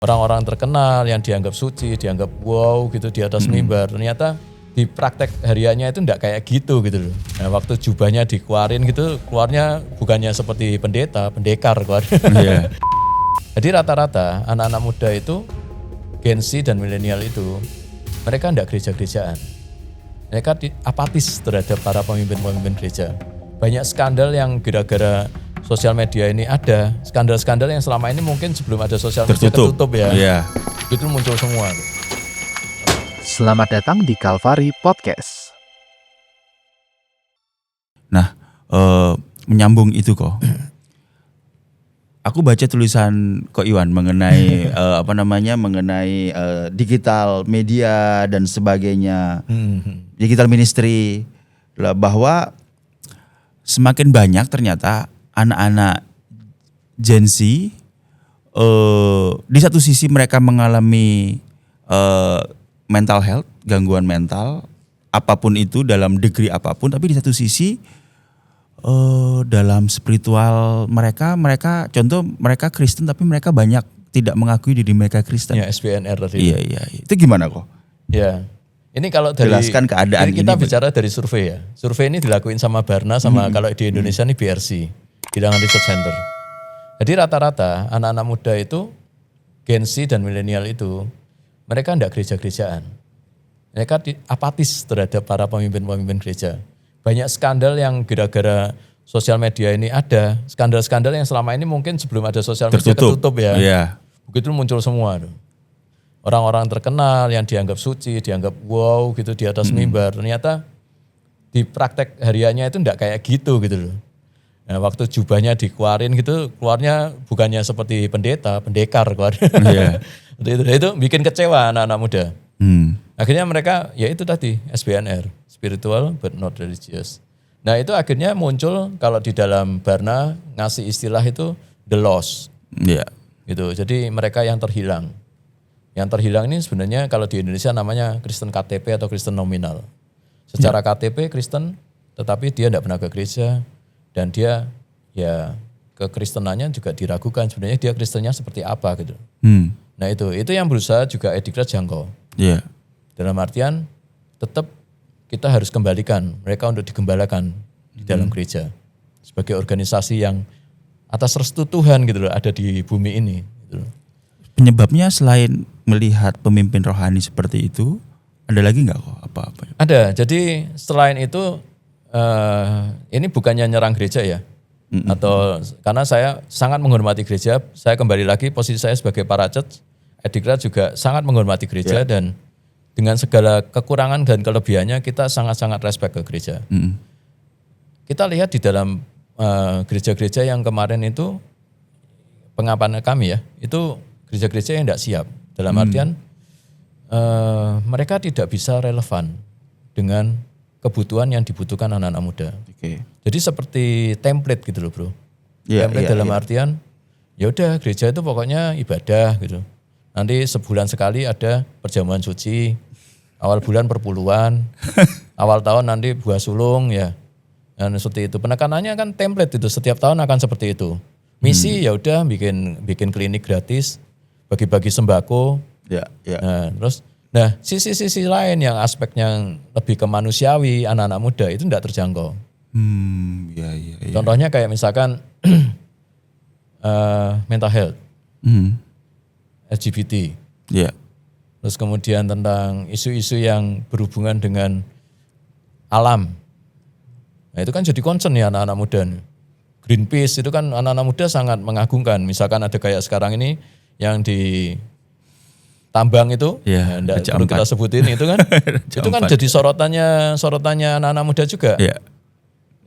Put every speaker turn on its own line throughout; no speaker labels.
orang-orang terkenal yang dianggap suci, dianggap wow gitu di atas mimbar. Ternyata di praktek hariannya itu enggak kayak gitu gitu loh. Nah, waktu jubahnya dikeluarin gitu, keluarnya bukannya seperti pendeta, pendekar keluar.
Iya.
Jadi rata-rata anak-anak muda itu, Gen Z dan milenial itu, mereka enggak gereja-gerejaan. Mereka apatis terhadap para pemimpin-pemimpin gereja. Banyak skandal yang gara-gara sosial media ini ada. Skandal-skandal yang selama ini mungkin sebelum ada sosial media ketutup ya.
Iya.
Itu muncul semua.
Selamat datang di Calvary Podcast.
Nah, menyambung itu kok. Aku baca tulisan Ko Iwan mengenai mengenai digital media dan sebagainya. Digital ministry, bahwa semakin banyak ternyata anak-anak Gen Z, di satu sisi mereka mengalami mental health, gangguan mental, apapun itu dalam degree apapun, tapi di satu sisi dalam spiritual mereka contoh mereka Kristen tapi mereka banyak tidak mengakui diri mereka Kristen.
Ya, SBNR tadi.
Iya. Itu gimana kok?
Ya. Ini kalau dari
jelaskan keadaan
kita
ini.
Bicara dari survei ya. Survei ini dilakuin sama Barna sama kalau di Indonesia ini BRC, Bilangan Research Center. Jadi rata-rata anak-anak muda itu, Gen Z dan milenial itu, mereka enggak gereja-gerejaan. Mereka apatis terhadap para pemimpin-pemimpin gereja. Banyak skandal yang gara-gara sosial media ini ada. Skandal-skandal yang selama ini mungkin sebelum ada sosial media ketutup ya.
Iya.
Begitu muncul semua. Orang-orang terkenal yang dianggap suci, dianggap wow gitu di atas mimbar. Ternyata di praktek hariannya itu enggak kayak gitu gitu loh. Nah, waktu jubahnya dikeluarin gitu, keluarnya bukannya seperti pendeta, pendekar keluar.
Iya.
Itu bikin kecewa anak-anak muda. Akhirnya mereka ya itu tadi SBNR, spiritual but not religious. Nah itu akhirnya muncul kalau di dalam Barna ngasih istilah itu the lost.
Iya.
Gitu. Jadi mereka yang terhilang. Yang terhilang ini sebenarnya kalau di Indonesia namanya Kristen KTP atau Kristen nominal. Secara KTP Kristen, tetapi dia tidak pernah ke gereja dan dia ya kekristenannya juga diragukan. Sebenarnya dia Kristennya seperti apa gitu. Nah itu yang berusaha juga Edikrat jangkau.
Iya.
Dalam artian tetap kita harus kembalikan mereka untuk digembalakan di dalam gereja sebagai organisasi yang atas restu Tuhan gitu loh ada di bumi ini. Gitu loh.
Penyebabnya selain melihat pemimpin rohani seperti itu, ada lagi nggak kok apa-apa?
Ada. Jadi selain itu ini bukannya nyerang gereja ya, atau karena saya sangat menghormati gereja. Saya kembali lagi posisi saya sebagai parachurch, Edikrat juga sangat menghormati gereja dan dengan segala kekurangan dan kelebihannya kita sangat-sangat respect ke gereja. Kita lihat di dalam gereja-gereja yang kemarin itu pengapanan kami ya, itu gereja-gereja yang tidak siap. Dalam artian mereka tidak bisa relevan dengan kebutuhan yang dibutuhkan anak-anak muda.
Okay.
Jadi seperti template gitu loh bro. Template dalam artian ya udah gereja itu pokoknya ibadah gitu. Nanti sebulan sekali ada perjamuan suci, awal bulan perpuluhan, awal tahun nanti buah sulung ya. Dan seperti itu. Penekanannya kan template itu setiap tahun akan seperti itu. Misi ya udah bikin klinik gratis, bagi-bagi sembako. Nah, sisi-sisi lain yang aspeknya lebih kemanusiawi anak-anak muda itu tidak terjangkau. Contohnya kayak misalkan mental health, LGBT, terus kemudian tentang isu-isu yang berhubungan dengan alam. Nah itu kan jadi concern ya anak-anak muda. Greenpeace itu kan anak-anak muda sangat mengagungkan. Misalkan ada kayak sekarang ini yang di tambang itu, enggak perlu kita sebutin itu kan, itu kan jadi sorotannya anak-anak muda juga.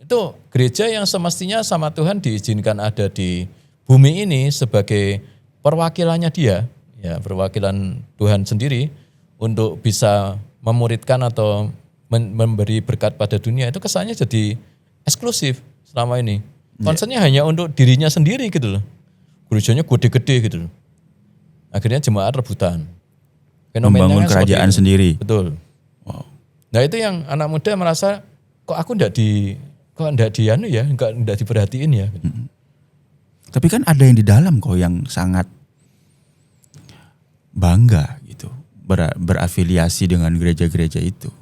Itu gereja yang semestinya sama Tuhan diizinkan ada di bumi ini sebagai perwakilannya dia, ya perwakilan Tuhan sendiri untuk bisa memuridkan atau memberi berkat pada dunia itu kesannya jadi eksklusif selama ini. Concernnya hanya untuk dirinya sendiri gitu loh. Gerejanya gede-gede gitu loh. Akhirnya jemaat rebutan.
Membangun kerajaan sendiri.
Betul. Wow. Nah itu yang anak muda merasa kok aku enggak diperhatiin ya.
Tapi kan ada yang di dalam kok yang sangat bangga gitu berafiliasi dengan gereja-gereja itu.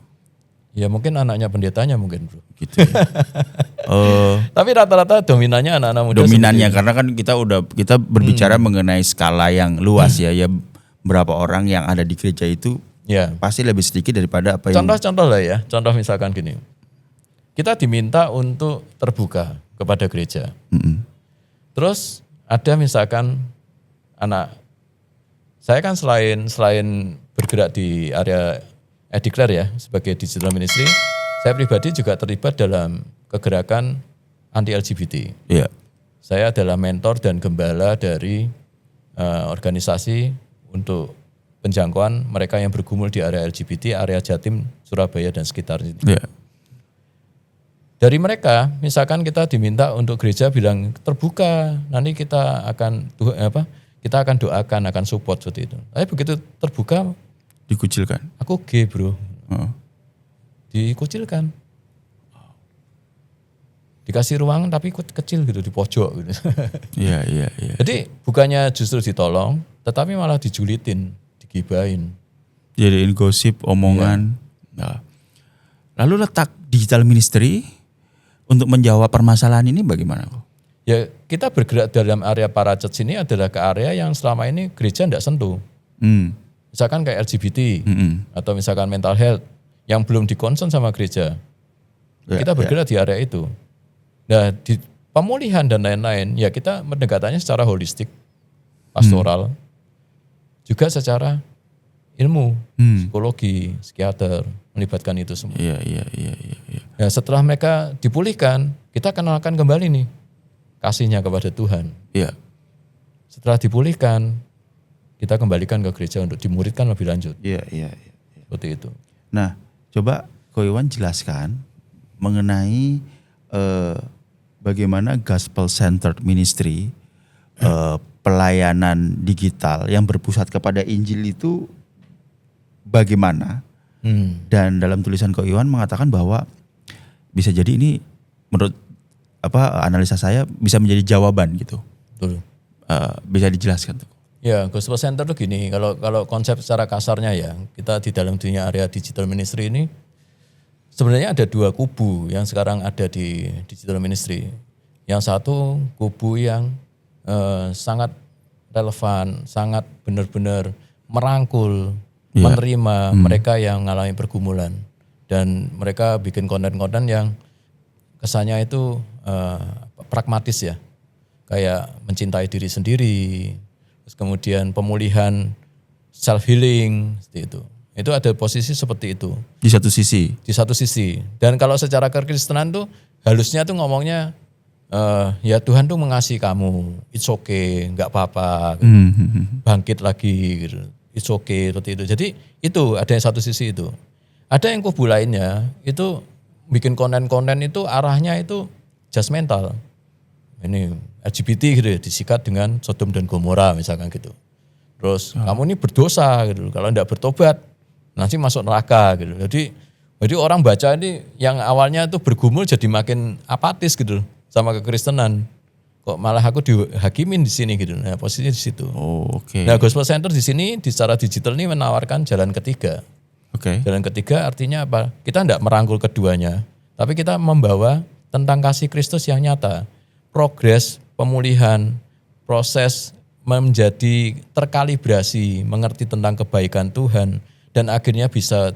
Ya mungkin anaknya pendetanya mungkin bro.
Gitu ya.
Tapi rata-rata dominannya anak-anak muda.
Dominannya karena kan kita berbicara mengenai skala yang luas ya berapa orang yang ada di gereja itu
Ya.
pasti lebih sedikit daripada apa yang
Contoh-contoh lah ya. Contoh misalkan gini. Kita diminta untuk terbuka kepada gereja. Terus ada misalkan saya kan selain bergerak di area Declare ya sebagai digital ministry, saya pribadi juga terlibat dalam kegerakan anti LGBT.
ya.
Saya adalah mentor dan gembala dari organisasi untuk penjangkauan mereka yang bergumul di area LGBT, area Jatim, Surabaya dan sekitarnya.
Ya.
Dari mereka, misalkan kita diminta untuk gereja bilang terbuka, nanti kita akan doakan, akan support seperti itu. Tapi begitu terbuka,
Dikucilkan.
aku gay bro,
Oh.
dikucilkan. Dikasih ruang tapi kecil gitu di pojok gitu.
Iya.
Jadi bukannya justru ditolong, tetapi malah dijulitin, digibahin.
Jadiin gosip, omongan. Nah. Lalu letak digital ministry untuk menjawab permasalahan ini bagaimana?
Ya kita bergerak dalam area para church ini adalah ke area yang selama ini gereja tidak sentuh. Misalkan kayak LGBT atau misalkan mental health yang belum dikonsen sama gereja. Kita bergerak di area itu. Nah di pemulihan dan lain-lain ya kita pendekatannya secara holistik, pastoral, juga secara ilmu, psikologi, psikiater, melibatkan itu semua.
Iya.
Nah, setelah mereka dipulihkan, kita kenalkan kembali nih kasihnya kepada Tuhan.
Iya.
Setelah dipulihkan, kita kembalikan ke gereja untuk dimuridkan lebih lanjut.
Iya.
Seperti itu.
Nah, coba Ko Iwan jelaskan mengenai bagaimana gospel centered ministry, pelayanan digital yang berpusat kepada Injil itu bagaimana? Dan dalam tulisan Ko Iwan mengatakan bahwa bisa jadi ini menurut analisa saya bisa menjadi jawaban gitu.
Betul.
Bisa dijelaskan tuh.
Ya, gospel center tuh gini, kalau konsep secara kasarnya ya, kita di dalam dunia area digital ministry ini sebenarnya ada dua kubu yang sekarang ada di digital ministry. Yang satu kubu yang sangat relevan, sangat benar-benar merangkul, menerima mereka yang mengalami pergumulan. Dan mereka bikin konten-konten yang kesannya itu pragmatis ya. Kayak mencintai diri sendiri, terus kemudian pemulihan, self healing, seperti itu. Itu ada posisi seperti itu.
Di satu sisi.
Di satu sisi. Dan kalau secara kekristenan tuh halusnya tuh ngomongnya ya Tuhan tuh mengasihi kamu, it's okay, nggak apa-apa, bangkit lagi, gitu. It's okay seperti itu. Jadi itu ada yang satu sisi itu. Ada yang kubu lainnya itu bikin konten-konten itu arahnya itu judgmental. Ini LGBT gitu ya, disikat dengan Sodom dan Gomora misalkan gitu. Terus kamu ini berdosa gitu, kalau enggak bertobat nanti masuk neraka gitu. Jadi orang baca ini yang awalnya tuh bergumul jadi makin apatis gitu sama kekristenan. Kok malah aku dihakimin di sini gitu. Nah, posisinya di situ.
Oh, oke.
Nah, Gospel Center di sini secara digital ini menawarkan jalan ketiga.
Oke.
Jalan ketiga artinya apa? Kita enggak merangkul keduanya, tapi kita membawa tentang kasih Kristus yang nyata. Progres pemulihan, proses menjadi terkalibrasi, mengerti tentang kebaikan Tuhan, dan akhirnya bisa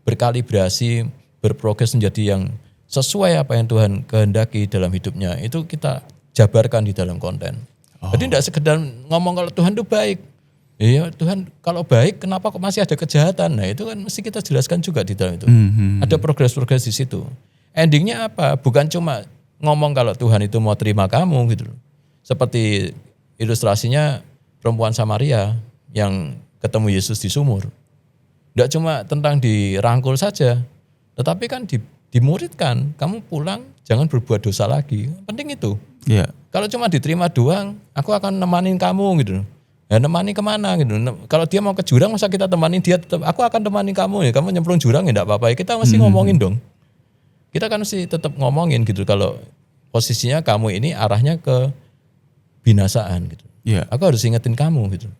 berkalibrasi, berprogres menjadi yang sesuai apa yang Tuhan kehendaki dalam hidupnya. Itu kita jabarkan di dalam konten. Jadi tidak sekedar ngomong kalau Tuhan itu baik. Iya Tuhan kalau baik kenapa kok masih ada kejahatan? Nah itu kan mesti kita jelaskan juga di dalam itu. Ada progres-progres di situ. Endingnya apa? Bukan cuma ngomong kalau Tuhan itu mau terima kamu gitu. Seperti ilustrasinya perempuan Samaria yang ketemu Yesus di sumur. Tidak cuma tentang dirangkul saja, tetapi kan dimuridkan, kamu pulang jangan berbuat dosa lagi. Penting itu.
Iya.
Kalau cuma diterima doang, aku akan nemanin kamu gitu. Ya nemani kemana gitu. Kalau dia mau ke jurang masa kita temanin dia tetap, aku akan temani kamu ya. Kamu nyemplung jurang ya enggak apa-apa. Kita mesti ngomongin dong. Kita kan mesti tetap ngomongin gitu kalau posisinya kamu ini arahnya ke binasaan gitu.
Iya.
Aku harus ingetin kamu gitu.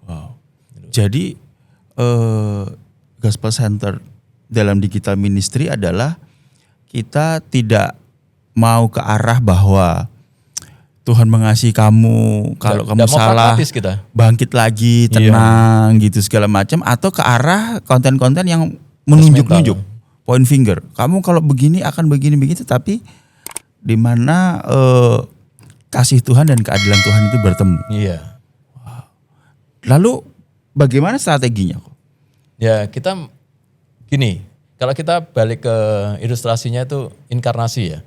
Wow. Jadi gospel center dalam digital ministry adalah kita tidak mau ke arah bahwa Tuhan mengasihi kamu, kalau kamu
Nggak mau
salah
pragmatis kita.
bangkit lagi, tenang gitu segala macam, atau ke arah konten-konten yang menunjuk-nunjuk, point finger. Kamu kalau begini akan begini begitu, tapi di mana kasih Tuhan dan keadilan Tuhan itu bertemu.
Iya.
Lalu bagaimana strateginya kok?
Ya kita gini, kalau kita balik ke ilustrasinya itu inkarnasi ya.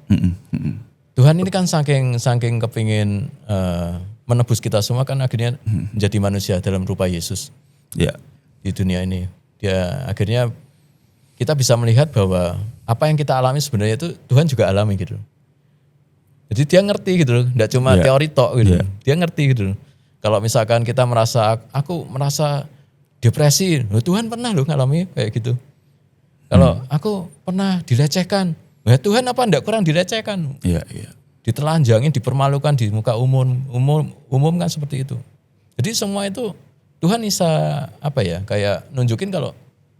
Tuhan ini kan saking kepingin menebus kita semua kan akhirnya menjadi manusia dalam rupa Yesus.
Ya.
Di dunia ini. Dia akhirnya kita bisa melihat bahwa apa yang kita alami sebenarnya itu Tuhan juga alami gitu. Jadi dia ngerti gitu loh, enggak cuma teori tok gitu. Dia ngerti gitu loh. Kalau misalkan kita aku merasa depresi, Tuhan pernah loh ngalami kayak gitu. Kalau aku pernah dilecehkan, ya Tuhan apa enggak kurang dilecehkan?
Iya.
Ditelanjangin, dipermalukan di muka umum kan seperti itu. Jadi semua itu Tuhan bisa kayak nunjukin kalau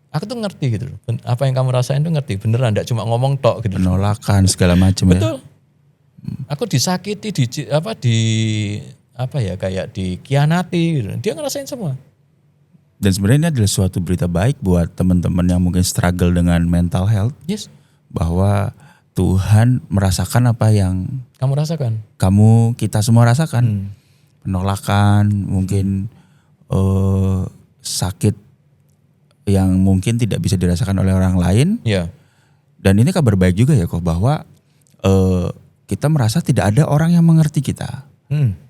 aku tuh ngerti gitu loh. Apa yang kamu rasain tuh ngerti, beneran enggak cuma ngomong tok gitu.
Penolakan segala macam ya.
Betul. Aku disakiti, kayak dikhianati gitu. Dia ngerasain semua.
Dan sebenarnya ini adalah suatu berita baik buat teman-teman yang mungkin struggle dengan mental health.
Yes.
Bahwa Tuhan merasakan apa yang
kamu rasakan.
Kita semua rasakan. Penolakan, mungkin sakit yang mungkin tidak bisa dirasakan oleh orang lain.
Iya.
Dan ini kabar baik juga ya kok, bahwa kita merasa tidak ada orang yang mengerti kita.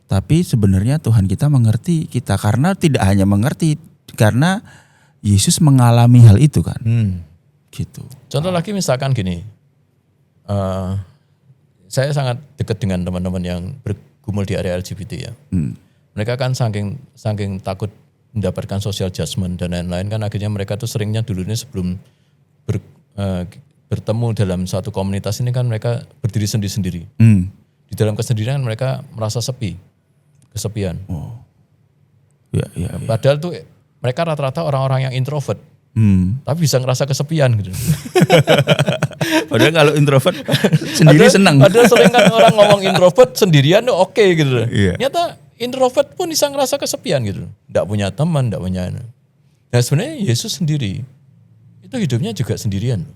Tapi sebenarnya Tuhan kita mengerti kita, karena tidak hanya mengerti, karena Yesus mengalami hal itu kan. Gitu.
Contoh lagi misalkan gini, saya sangat dekat dengan teman-teman yang bergumul di area LGBT ya. Mereka kan saking takut mendapatkan social judgment dan lain-lain kan, akhirnya mereka tuh seringnya dulunya sebelum bertemu dalam satu komunitas ini kan mereka berdiri sendiri-sendiri. Di dalam kesendirian mereka merasa kesepian. Padahal tuh mereka rata-rata orang-orang yang introvert. Tapi bisa ngerasa kesepian gitu.
Padahal kalau introvert sendiri senang.
Padahal sering kan orang ngomong introvert sendirian tuh oke gitu.
Iya.
Nyata introvert pun bisa ngerasa kesepian gitu. Nggak punya teman, nggak punya. Nah sebenarnya Yesus sendiri itu hidupnya juga sendirian.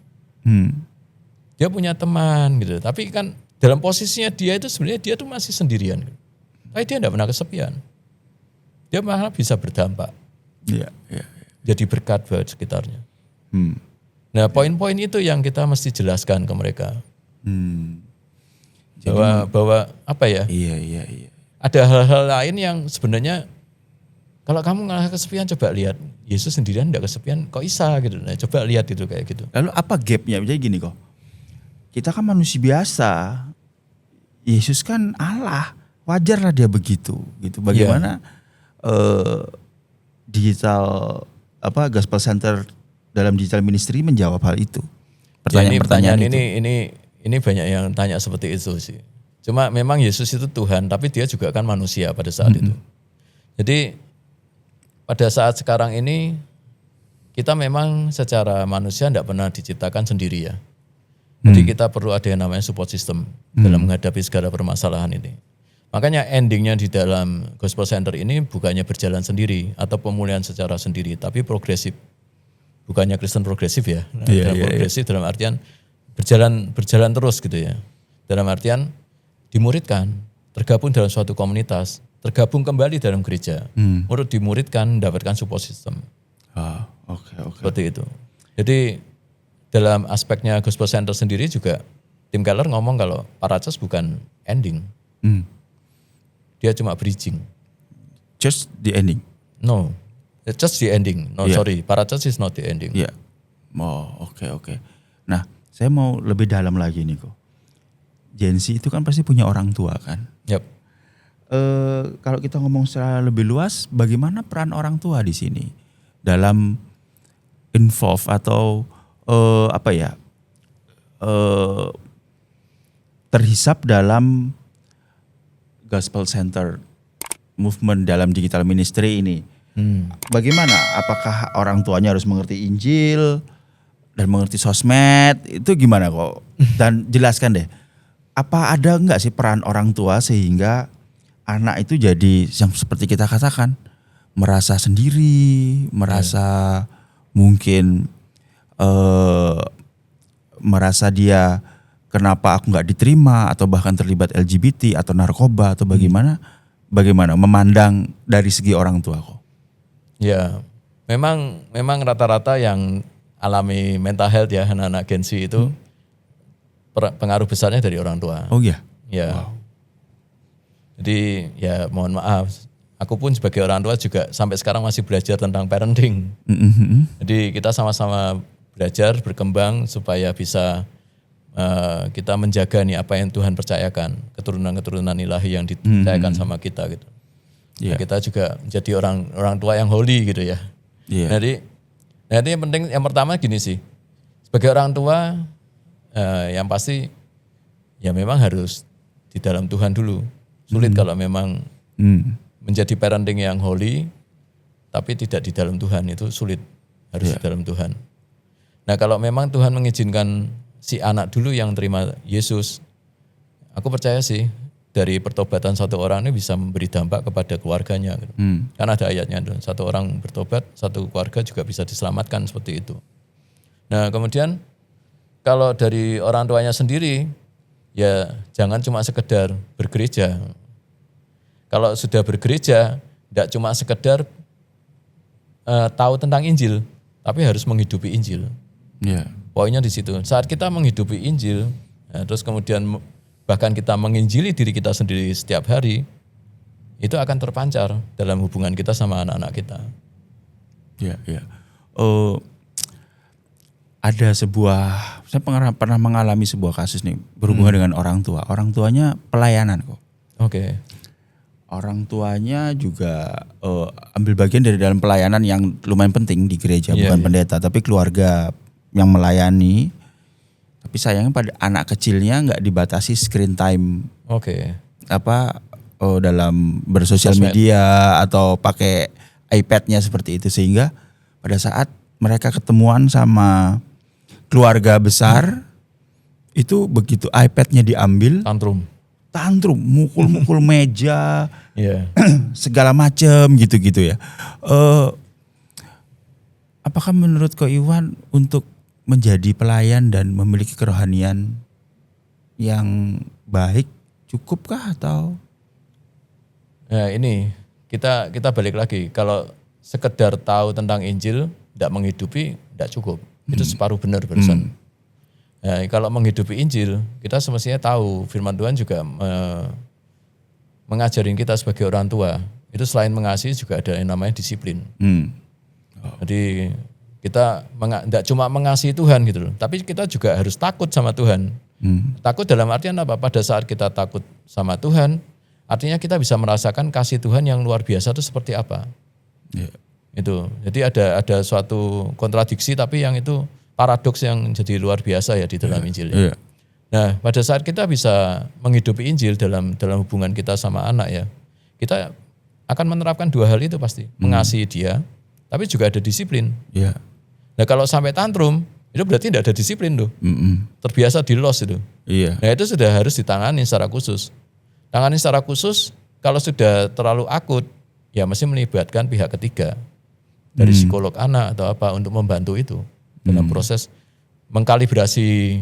Dia punya teman gitu. Tapi kan dalam posisinya dia itu sebenarnya dia tuh masih sendirian. Gitu. Tapi dia nggak pernah kesepian. Dia malah bisa berdampak.
Iya.
Jadi berkat buat sekitarnya. Nah poin-poin itu yang kita mesti jelaskan ke mereka. Bahwa apa ya?
Iya.
Ada hal-hal lain yang sebenarnya kalau kamu ngerasa kesepian, coba lihat Yesus sendirian enggak kesepian, kok bisa gitu. Nah, coba lihat itu kayak gitu.
Lalu apa gapnya? Jadi gini kok, kita kan manusia biasa, Yesus kan Allah, wajarlah dia begitu. Gitu. Bagaimana digital gospel center dalam digital ministry menjawab hal itu? Pertanyaan
ini banyak yang tanya seperti itu sih. Cuma memang Yesus itu Tuhan, tapi dia juga kan manusia pada saat itu. Jadi pada saat sekarang ini kita memang secara manusia tidak pernah diciptakan sendiri ya. Jadi kita perlu ada yang namanya support system dalam menghadapi segala permasalahan ini. Makanya endingnya di dalam gospel center ini bukannya berjalan sendiri atau pemulihan secara sendiri, tapi progresif. Bukannya Kristen progresif ya. Progresif dalam artian berjalan terus gitu ya. Dalam artian dimuridkan, tergabung dalam suatu komunitas, tergabung kembali dalam gereja, menurut dimuridkan, mendapatkan support system.
Oke.
Seperti itu. Jadi dalam aspeknya gospel center sendiri juga, Tim Keller ngomong kalau Parachurch bukan ending. Dia cuma bridging.
Just the ending?
No, just the ending. Sorry, Parachurch is not the ending.
Iya. Oke. Nah, saya mau lebih dalam lagi nih kok. Gen Z itu kan pasti punya orang tua kan?
Yep.
Kalau kita ngomong secara lebih luas, bagaimana peran orang tua di sini dalam involve atau terhisap dalam gospel center movement dalam digital ministry ini? Bagaimana? Apakah orang tuanya harus mengerti Injil dan mengerti sosmed? Itu gimana kok? Dan jelaskan deh, apa ada nggak sih peran orang tua sehingga anak itu jadi yang seperti kita katakan merasa sendiri, merasa mungkin merasa dia kenapa aku nggak diterima atau bahkan terlibat LGBT atau narkoba atau bagaimana memandang dari segi orang tua kok?
Ya, memang rata-rata yang alami mental health ya anak-anak Gen Z itu pengaruh besarnya dari orang tua.
Oh iya.
Ya.
Wow.
Jadi ya mohon maaf, aku pun sebagai orang tua juga sampai sekarang masih belajar tentang parenting. Jadi kita sama-sama belajar berkembang supaya bisa kita menjaga nih apa yang Tuhan percayakan, keturunan-keturunan ilahi yang dipercayakan sama kita gitu. Nah, kita juga menjadi orang tua yang holy gitu ya. Jadi yang pertama gini sih, sebagai orang tua yang pasti ya memang harus di dalam Tuhan dulu. Sulit kalau memang menjadi parenting yang holy tapi tidak di dalam Tuhan, itu sulit, harus di dalam Tuhan. Nah kalau memang Tuhan mengizinkan si anak dulu yang terima Yesus, aku percaya sih dari pertobatan satu orang ini bisa memberi dampak kepada keluarganya. Gitu. Karena ada ayatnya tuh, satu orang bertobat, satu keluarga juga bisa diselamatkan seperti itu. Nah kemudian kalau dari orang tuanya sendiri, ya jangan cuma sekedar bergereja. Kalau sudah bergereja, tidak cuma sekedar tahu tentang Injil, tapi harus menghidupi Injil. Poinnya di situ. Saat kita menghidupi Injil, terus kemudian bahkan kita menginjili diri kita sendiri setiap hari, itu akan terpancar dalam hubungan kita sama anak-anak kita.
Ada saya pernah mengalami sebuah kasus nih berhubungan dengan orang tua. Orang tuanya pelayanan kok.
Oke.
Orang tuanya juga ambil bagian dari dalam pelayanan yang lumayan penting di gereja, bukan pendeta, tapi keluarga yang melayani. Tapi sayangnya pada anak kecilnya nggak dibatasi screen time. Dalam bersosial media atau pakai iPad-nya seperti itu, sehingga pada saat mereka ketemuan sama keluarga besar itu begitu iPad-nya diambil, tantrum, mukul-mukul meja, segala macam gitu-gitu ya. Apakah menurut Ko Iwan untuk menjadi pelayan dan memiliki kerohanian yang baik cukupkah atau?
Nah ini kita balik lagi, kalau sekedar tahu tentang Injil tidak menghidupi tidak cukup, itu separuh benar barusan. Nah, kalau menghidupi Injil kita semestinya tahu firman Tuhan juga mengajarin kita sebagai orang tua itu selain mengasihi juga ada yang namanya disiplin. Jadi kita tidak cuma mengasihi Tuhan gitu loh, tapi kita juga harus takut sama Tuhan. Takut dalam artian apa? Pada saat kita takut sama Tuhan, artinya kita bisa merasakan kasih Tuhan yang luar biasa itu seperti apa. Itu. Jadi ada suatu kontradiksi, tapi yang itu paradoks yang jadi luar biasa ya di dalam Injil. Nah, pada saat kita bisa menghidupi Injil dalam hubungan kita sama anak ya, kita akan menerapkan dua hal itu pasti, mengasihi dia, tapi juga ada disiplin. Nah kalau sampai tantrum, itu berarti tidak ada disiplin tuh. Terbiasa di los itu. Nah itu sudah harus ditangani secara khusus. Tangani secara khusus, kalau sudah terlalu akut, ya mesti melibatkan pihak ketiga. Dari psikolog anak atau apa untuk membantu itu. Dalam proses mengkalibrasi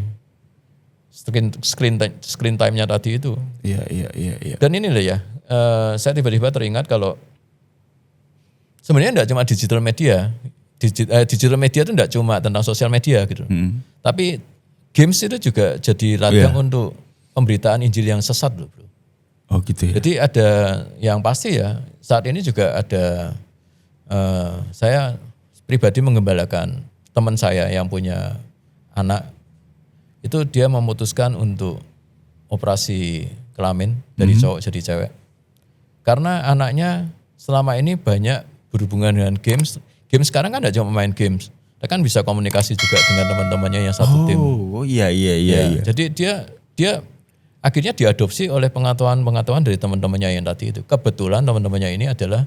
screen time-nya tadi itu. Dan ini loh ya, saya tiba-tiba teringat kalau sebenarnya tidak cuma digital media. Digital media itu tidak cuma tentang sosial media gitu. Tapi games itu juga jadi ladang untuk pemberitaan Injil yang sesat loh bro.
Oh gitu ya.
Jadi ada yang pasti ya, saat ini juga ada, saya pribadi menggembalakan teman saya yang punya anak, itu dia memutuskan untuk operasi kelamin dari cowok jadi cewek. Karena anaknya selama ini banyak berhubungan dengan games. Games sekarang kan tidak cuma main games, dia kan bisa komunikasi juga dengan teman-temannya yang satu tim.
Iya.
Jadi dia akhirnya diadopsi oleh pengetahuan dari teman-temannya yang tadi itu. Kebetulan teman-temannya ini adalah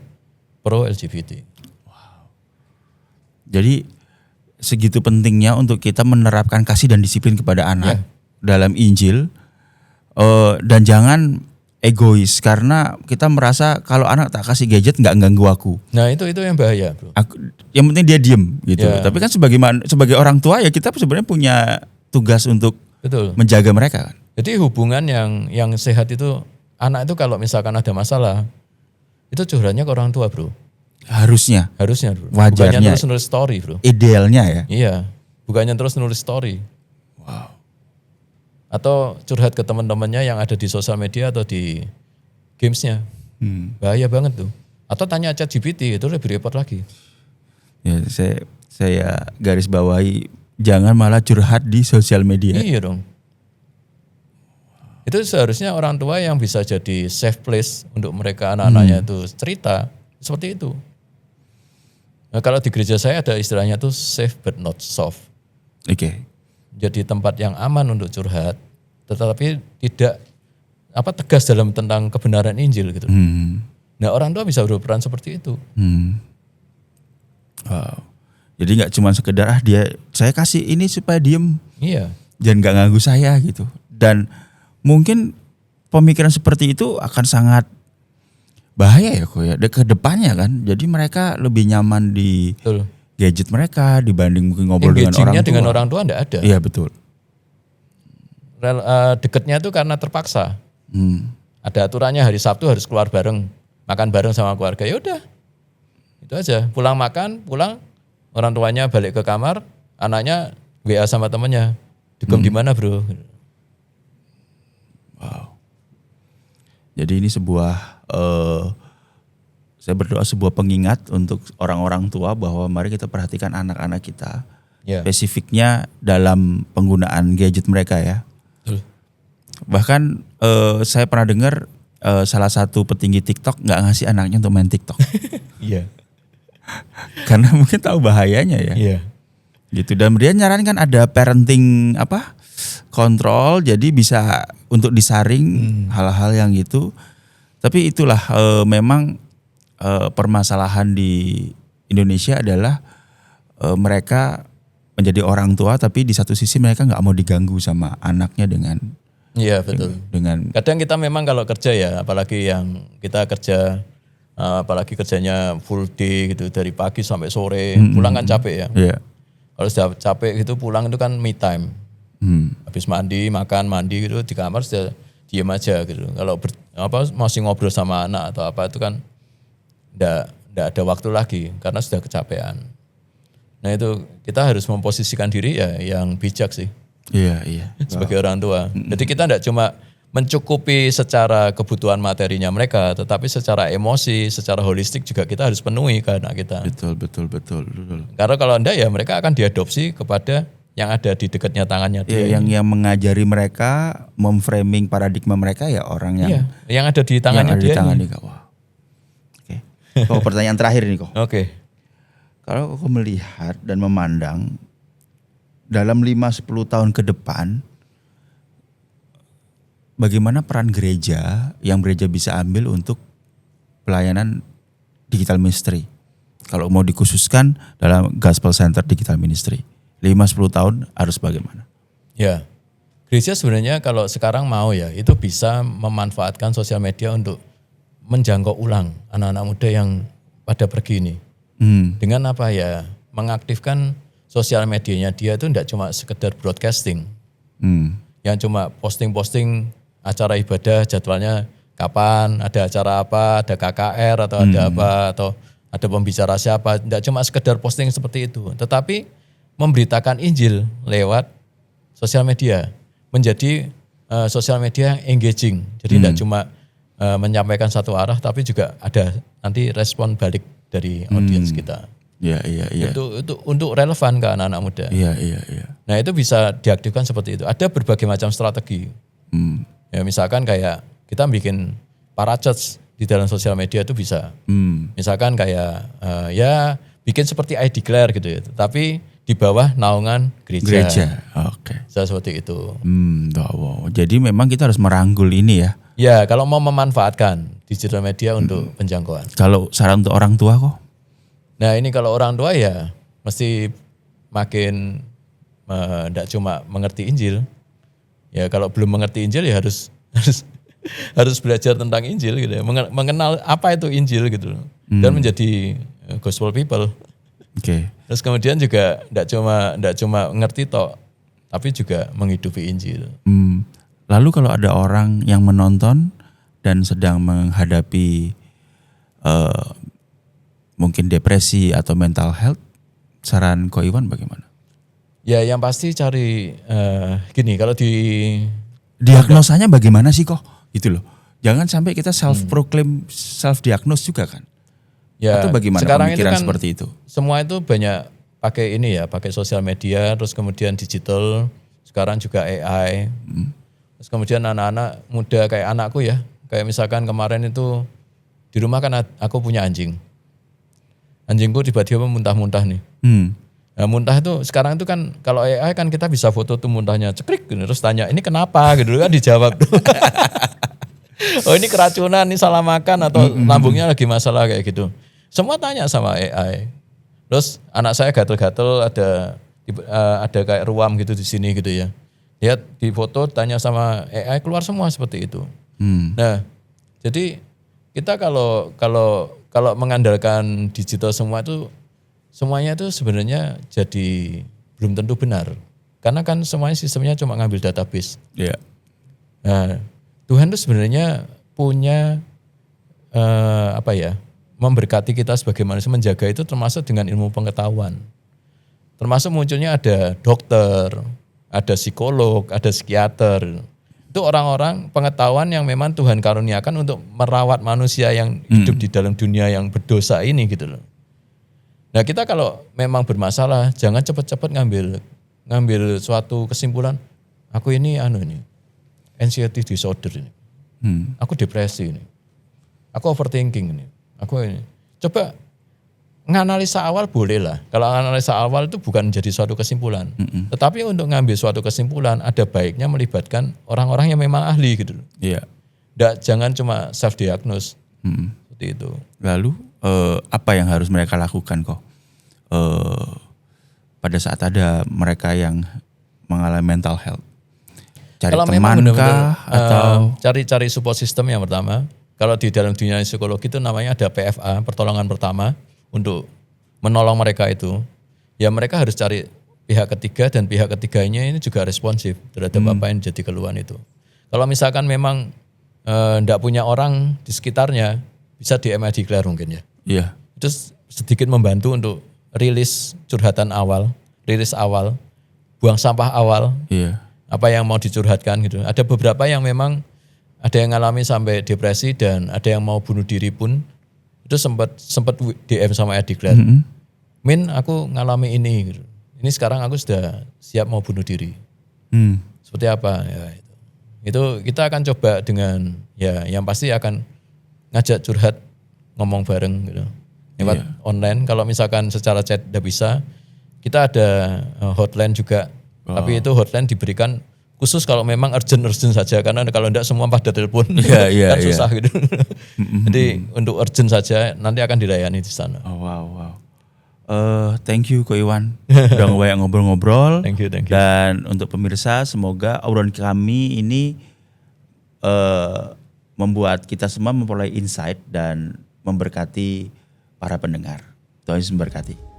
pro LGBT.
Jadi segitu pentingnya untuk kita menerapkan kasih dan disiplin kepada anak dalam Injil, dan jangan egois karena kita merasa kalau anak tak kasih gadget nggak ganggu aku.
Nah itu yang bahaya, bro.
Yang penting dia diem gitu.
Ya.
Tapi kan sebagai orang tua ya kita sebenarnya punya tugas untuk
Betul.
menjaga mereka kan.
Jadi hubungan yang sehat itu, anak itu kalau misalkan ada masalah, itu curhatnya ke orang tua, bro.
Harusnya,
Bro.
wajarnya.
Bukannya terus nulis story, bro.
Idealnya ya.
Iya, bukannya terus nulis story.
Wow.
Atau curhat ke teman-temannya yang ada di sosial media atau di gamesnya. Bahaya banget tuh. Atau tanya ChatGPT, itu lebih repot lagi.
Ya, saya garis bawahi jangan malah curhat di sosial media.
Iya dong. Itu seharusnya orang tua yang bisa jadi safe place untuk mereka anak-anaknya itu cerita seperti itu. Nah, kalau di gereja saya ada istilahnya tuh safe but not soft.
Oke.
Jadi tempat yang aman untuk curhat, tetapi tidak tegas dalam tentang kebenaran Injil gitu. Nah orang tua bisa berperan seperti itu.
Wow. Jadi nggak cuma sekedar saya kasih ini supaya diem,
Iya.
dan nggak ganggu saya gitu. Dan mungkin pemikiran seperti itu akan sangat bahaya ya kok ya ke depannya kan. Jadi mereka lebih nyaman di
Betul.
gadget mereka dibanding mungkin ngobrol dengan orang tua.
Engaging-nya dengan orang tua enggak ada.
Iya betul.
Deketnya itu karena terpaksa. Ada aturannya hari Sabtu harus keluar bareng, makan bareng sama keluarga. Ya udah, itu aja. Pulang makan, pulang orang tuanya balik ke kamar, anaknya WA sama temannya. Dugem di mana bro?
Wow. Jadi ini saya berdoa sebuah pengingat untuk orang-orang tua bahwa mari kita perhatikan anak-anak kita.
Ya.
Spesifiknya dalam penggunaan gadget mereka ya. Bahkan saya pernah dengar salah satu petinggi TikTok nggak ngasih anaknya untuk main TikTok.
Iya.
Karena mungkin tahu bahayanya ya.
Iya.
Gitu. Dan dia nyarankan ada parenting kontrol, jadi bisa untuk disaring hal-hal yang gitu. Tapi itulah memang permasalahan di Indonesia adalah mereka menjadi orang tua, tapi di satu sisi mereka nggak mau diganggu sama anaknya dengan.
Iya betul.
Dengan
Kadang kita memang kalau kerja ya, apalagi yang kita kerja, apalagi kerjanya full day gitu dari pagi sampai sore, pulang kan capek ya.
Iya.
Kalau sudah capek gitu pulang itu kan me time. Habis mandi, makan, mandi gitu di kamar sudah diem aja gitu. Kalau masih ngobrol sama anak atau apa itu kan enggak ada waktu lagi karena sudah kecapean. Nah itu kita harus memposisikan diri ya yang bijak sih.
Iya.
Sebagai orang tua. Jadi kita enggak cuma mencukupi secara kebutuhan materinya mereka, tetapi secara emosi, secara holistik juga kita harus penuhi ke anak kita.
Betul.
Karena kalau enggak ya mereka akan diadopsi kepada yang ada di dekatnya tangannya dia.
Ya, yang mengajari mereka, memframing paradigma mereka ya orang yang
yang ada di tangannya dia.
Wah. Oke. Kok pertanyaan terakhir nih kok.
Oke.
Kalau kau melihat dan memandang dalam 5-10 tahun ke depan, bagaimana peran gereja yang gereja bisa ambil untuk pelayanan digital ministry? Kalau mau dikhususkan dalam Gospel Center Digital Ministry, 5-10 tahun harus bagaimana?
Ya, gereja sebenarnya kalau sekarang mau ya, itu bisa memanfaatkan sosial media untuk menjangkau ulang anak-anak muda yang pada pergi ini. Dengan apa ya, mengaktifkan sosial medianya dia itu tidak cuma sekedar broadcasting. Yang cuma posting-posting acara ibadah, jadwalnya kapan, ada acara apa, ada KKR atau ada apa, atau ada pembicara siapa. Tidak cuma sekedar posting seperti itu, tetapi memberitakan Injil lewat sosial media. Menjadi sosial media yang engaging. Jadi tidak cuma menyampaikan satu arah, tapi juga ada nanti respon balik dari audiens kita.
Iya.
Itu untuk relevan ke anak-anak muda.
Iya.
Nah itu bisa diaktifkan seperti itu. Ada berbagai macam strategi. Ya misalkan kayak kita bikin parachurch di dalam sosial media itu bisa. Misalkan kayak ya bikin seperti I Declare gitu ya. Tapi di bawah naungan gereja.
Oke.
Bisa seperti itu.
Wow. Jadi memang kita harus merangkul ini ya.
Ya kalau mau memanfaatkan digital media untuk penjangkauan.
Kalau saran untuk orang tua kok?
Nah ini kalau orang tua ya mesti makin tidak cuma mengerti Injil. Ya kalau belum mengerti Injil ya harus belajar tentang Injil gitu ya. Mengenal apa itu Injil gitu loh. Dan menjadi gospel people.
Oke.
Terus kemudian juga tidak cuma ngerti tok, tapi juga menghidupi Injil.
Lalu kalau ada orang yang menonton dan sedang menghadapi mungkin depresi atau mental health, saran Ko Iwan bagaimana?
Ya yang pasti cari gini, kalau di
Diagnosanya bagaimana sih kok? Gitu loh. Jangan sampai kita self-proclaim, self-diagnose juga kan?
ya
Atau bagaimana
sekarang
pemikiran
itu kan
seperti itu?
semua itu banyak pakai ini ya, pakai sosial media, terus kemudian digital, sekarang juga AI. Terus kemudian anak-anak muda kayak anakku ya, kayak misalkan kemarin itu di rumah kan aku punya anjing. Anjingku tiba-tiba muntah-muntah nih. Nah, muntah itu sekarang itu kan kalau AI kan kita bisa foto tuh muntahnya cekrik gitu, terus tanya ini kenapa gitu kan dijawab. Oh ini keracunan, ini salah makan atau lambungnya lagi masalah kayak gitu. Semua tanya sama AI. Terus anak saya gatel-gatel ada kayak ruam gitu di sini gitu ya. Lihat di foto tanya sama AI keluar semua seperti itu. Nah, jadi kita kalau mengandalkan digital semua itu semuanya itu sebenarnya jadi belum tentu benar. Karena kan semuanya sistemnya cuma ngambil database.
Iya.
Nah, Tuhan itu sebenarnya punya memberkati kita sebagai manusia, menjaga itu termasuk dengan ilmu pengetahuan. Termasuk munculnya ada dokter, ada psikolog, ada psikiater. Itu orang-orang pengetahuan yang memang Tuhan karuniakan untuk merawat manusia yang hidup di dalam dunia yang berdosa ini gitu loh. Nah kita kalau memang bermasalah, jangan cepat-cepat ngambil suatu kesimpulan. Aku ini anxiety disorder ini. Aku depresi ini. Aku overthinking ini. Aku ini. Coba nganalisa awal boleh lah. Kalau analisa awal itu bukan menjadi suatu kesimpulan. Tetapi untuk ngambil suatu kesimpulan ada baiknya melibatkan orang-orang yang memang ahli gitu loh.
Iya.
Jangan cuma self diagnose. Seperti itu.
Lalu apa yang harus mereka lakukan kok? Pada saat ada mereka yang mengalami mental health. Cari
Kalau
teman
memang
kah atau
cari support system yang pertama. Kalau di dalam dunia psikologi itu namanya ada PFA, pertolongan pertama untuk menolong mereka itu. Ya mereka harus cari pihak ketiga dan pihak ketiganya ini juga responsif terhadap apa yang jadi keluhan itu. Kalau misalkan memang enggak punya orang di sekitarnya, bisa di MI declare mungkin ya.
Iya.
Itu sedikit membantu untuk rilis curhatan awal, rilis awal, buang sampah awal.
Iya.
Apa yang mau dicurhatkan gitu. Ada beberapa yang memang ada yang ngalami sampai depresi dan ada yang mau bunuh diri pun itu sempat DM sama Edikler. Min aku ngalami ini gitu. Ini sekarang aku sudah siap mau bunuh diri. Seperti apa ya itu. Itu kita akan coba dengan ya yang pasti akan ngajak curhat, ngomong bareng gitu. Lewat online. Kalau misalkan secara chat tidak bisa, kita ada hotline juga. Tapi itu hotline diberikan khusus kalau memang urgent saja, karena kalau enggak semua pada telepon kan susah gitu. Jadi untuk urgent saja nanti akan dilayani di sana.
Oh, wow. Thank you Ko Iwan udah banyak ngobrol-ngobrol.
Thank you.
Dan untuk pemirsa semoga obrolan kami ini membuat kita semua memperoleh insight dan memberkati para pendengar. Tuhan Yesus memberkati.